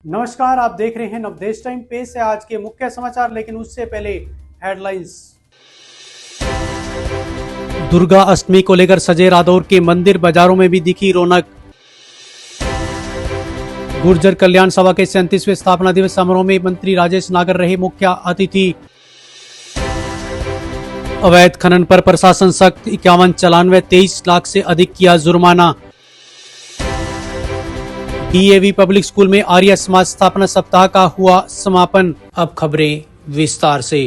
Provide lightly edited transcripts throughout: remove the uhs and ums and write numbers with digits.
नमस्कार, आप देख रहे हैं नवदेश टाइम। पेश है आज के मुख्य समाचार, लेकिन उससे पहले हेडलाइंस। दुर्गा अष्टमी को लेकर सजे रादौर के मंदिर बाजारों में भी दिखी रौनक। गुर्जर कल्याण सभा के 37वें स्थापना दिवस समारोह में मंत्री राजेश नागर रहे मुख्य अतिथि। अवैध खनन पर प्रशासन सख्त, 51 चालान व 23 लाख से अधिक किया जुर्माना। डीएवी पब्लिक स्कूल में आर्य समाज स्थापना सप्ताह का हुआ समापन। अब खबरें विस्तार से।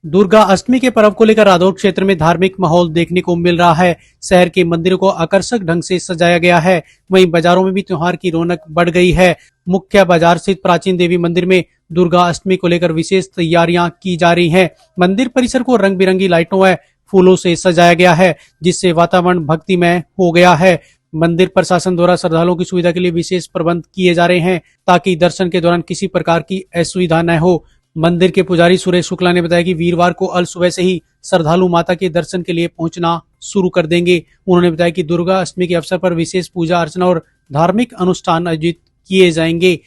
दुर्गा अष्टमी के पर्व को लेकर रादौर क्षेत्र में धार्मिक माहौल देखने को मिल रहा है। शहर के मंदिरों को आकर्षक ढंग से सजाया गया है, वहीं बाजारों में भी त्योहार की रौनक बढ़ गई है। मुख्य बाजार स्थित प्राचीन देवी मंदिर में दुर्गा अष्टमी को लेकर विशेष तैयारियां की जा रही हैं। मंदिर परिसर को रंग बिरंगी लाइटों व फूलों से सजाया गया है, जिससे वातावरण भक्तिमय हो गया है। मंदिर प्रशासन द्वारा श्रद्धालुओं की सुविधा के लिए विशेष प्रबंध किए जा रहे हैं, ताकि दर्शन के दौरान किसी प्रकार की असुविधा न हो। मंदिर के पुजारी सुरेश शुक्ला ने बताया कि वीरवार को अल सुबह से ही श्रद्धालु माता के दर्शन के लिए पहुंचना शुरू कर देंगे। उन्होंने बताया कि दुर्गा अष्टमी के अवसर पर विशेष पूजा अर्चना और धार्मिक अनुष्ठान आयोजित किए जाएंगे।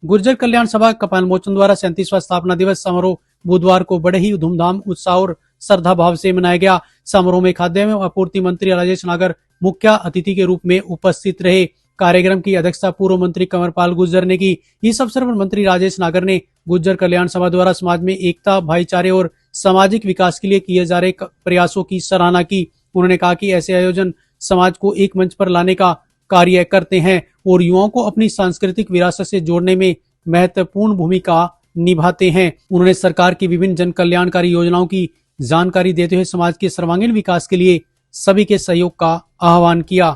गुर्जर कल्याण सभा कपालमोचन द्वारा 37वां स्थापना दिवस समारोह बुधवार को बड़े ही धूमधाम, उत्साह और श्रद्धा भाव से मनाया गया। समारोह में खाद्य एवं आपूर्ति मंत्री राजेश नागर मुख्य अतिथि के रूप में उपस्थित रहे। कार्यक्रम की अध्यक्षता पूर्व मंत्री कंवरपाल गुर्जर ने की। इस अवसर पर मंत्री राजेश नागर ने गुर्जर कल्याण सभा द्वारा समाज में एकता, भाईचारे और सामाजिक विकास के लिए किए जा रहे प्रयासों की सराहना की। उन्होंने कहा कि ऐसे आयोजन समाज को एक मंच पर लाने का कार्य करते हैं और युवाओं को अपनी सांस्कृतिक विरासत से जोड़ने में महत्वपूर्ण भूमिका निभाते हैं। उन्होंने सरकार की विभिन्न जन कल्याणकारी योजनाओं की जानकारी देते हुए समाज के सर्वांगीण विकास के लिए सभी के सहयोग का आह्वान किया।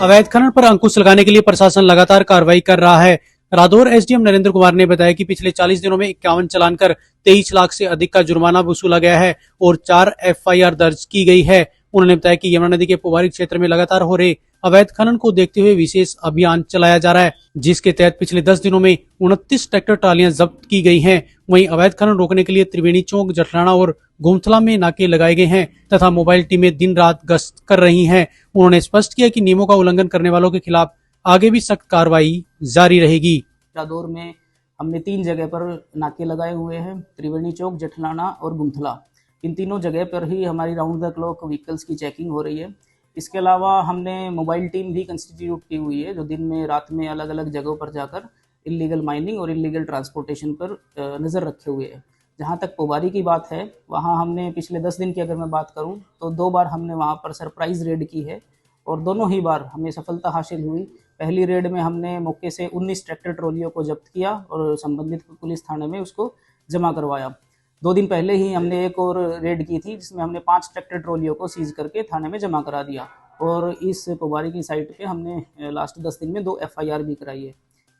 अवैध खनन पर अंकुश लगाने के लिए प्रशासन लगातार कार्रवाई कर रहा है। रादौर एसडीएम नरेंद्र कुमार ने बताया कि पिछले 40 दिनों में 51 चालान कर 23 लाख से अधिक का जुर्माना वसूला गया है और 4 एफआईआर दर्ज की गई है। उन्होंने बताया कि यमुना नदी के पुवारी क्षेत्र में लगातार हो रहे अवैध खनन को देखते हुए विशेष अभियान चलाया जा रहा है, जिसके तहत पिछले 10 दिनों में 29 ट्रैक्टर ट्रालियां जब्त की गई हैं। वहीं अवैध खनन रोकने के लिए त्रिवेणी चौक, जठराना और गुमथला में नाके लगाए गए हैं तथा मोबाइल टीमें दिन रात गश्त कर रही हैं। उन्होंने स्पष्ट किया कि नियमों का उल्लंघन करने वालों के खिलाफ आगे भी सख्त कार्रवाई जारी रहेगी। रादौर में हमने 3 जगह पर नाके लगाए हुए हैं, त्रिवेणी चौक, जठलाना और गुमथला। इन तीनों जगह पर ही हमारी राउंड द क्लॉक व्हीकल्स की चेकिंग हो रही है। इसके अलावा हमने मोबाइल टीम भी कंस्टिट्यूट की हुई है, जो दिन में रात में अलग अलग जगहों पर जाकर इलीगल माइनिंग और इलीगल ट्रांसपोर्टेशन पर नज़र रखे हुए है। जहाँ तक पोबारी की बात है, वहाँ हमने पिछले 10 दिन की अगर मैं बात करूँ तो 2 बार हमने वहाँ पर सरप्राइज रेड की है और दोनों ही बार हमें सफलता हासिल हुई। पहली रेड में हमने मौके से 19 ट्रैक्टर ट्रॉलियों को जब्त किया और संबंधित पुलिस थाने में उसको जमा करवाया। 2 दिन पहले ही हमने एक और रेड की थी, जिसमें हमने 5 ट्रैक्टर ट्रॉलियों को सीज करके थाने में जमा करा दिया और इस पोबारी की साइट पे हमने लास्ट 10 दिन में 2 एफआईआर भी कराई है।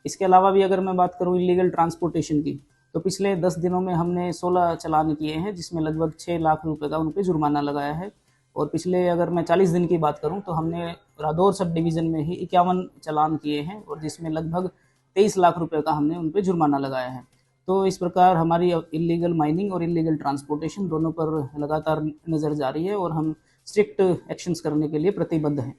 इसके अलावा भी अगर मैं बात करूँ इलीगल ट्रांसपोर्टेशन की, तो पिछले 10 दिनों में हमने 16 चालान किए हैं, जिसमें लगभग 6 लाख रुपए का उन पर जुर्माना लगाया है। और पिछले अगर मैं 40 दिन की बात करूं तो हमने रादौर सब डिवीज़न में ही 51 चालान किए हैं और जिसमें लगभग 23 लाख रुपए का हमने उन पर जुर्माना लगाया है। तो इस प्रकार हमारी इलीगल माइनिंग और इलीगल ट्रांसपोर्टेशन दोनों पर लगातार नज़र जारी है और हम स्ट्रिक्ट एक्शंस करने के लिए प्रतिबद्ध हैं।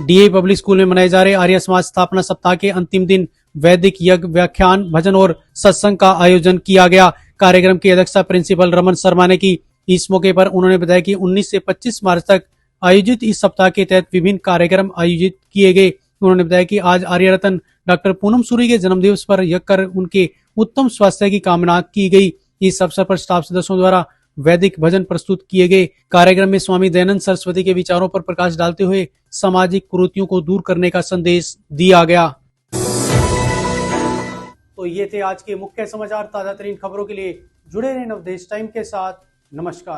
डीएवी पब्लिक स्कूल में मनाए जा रहे आर्य समाज स्थापना सप्ताह के अंतिम दिन वैदिक यज्ञ, व्याख्यान, भजन और सत्संग का आयोजन किया गया। कार्यक्रम की अध्यक्षता प्रिंसिपल रमन शर्मा ने की। इस मौके पर उन्होंने बताया कि 19 से 25 मार्च तक आयोजित इस सप्ताह के तहत विभिन्न कार्यक्रम आयोजित किए गए। उन्होंने बताया कि आज आर्य रत्न डॉक्टर पूनम सूरी के जन्मदिवस पर यज्ञ कर उनके उत्तम स्वास्थ्य की कामना की गई। इस अवसर पर स्टाफ सदस्यों द्वारा वैदिक भजन प्रस्तुत किए गए। कार्यक्रम में स्वामी दयानंद सरस्वती के विचारों पर प्रकाश डालते हुए सामाजिक कुरीतियों को दूर करने का संदेश दिया गया। तो ये थे आज के मुख्य समाचार। ताजा तरीन खबरों के लिए जुड़े रहे नवदेश टाइम के साथ। नमस्कार।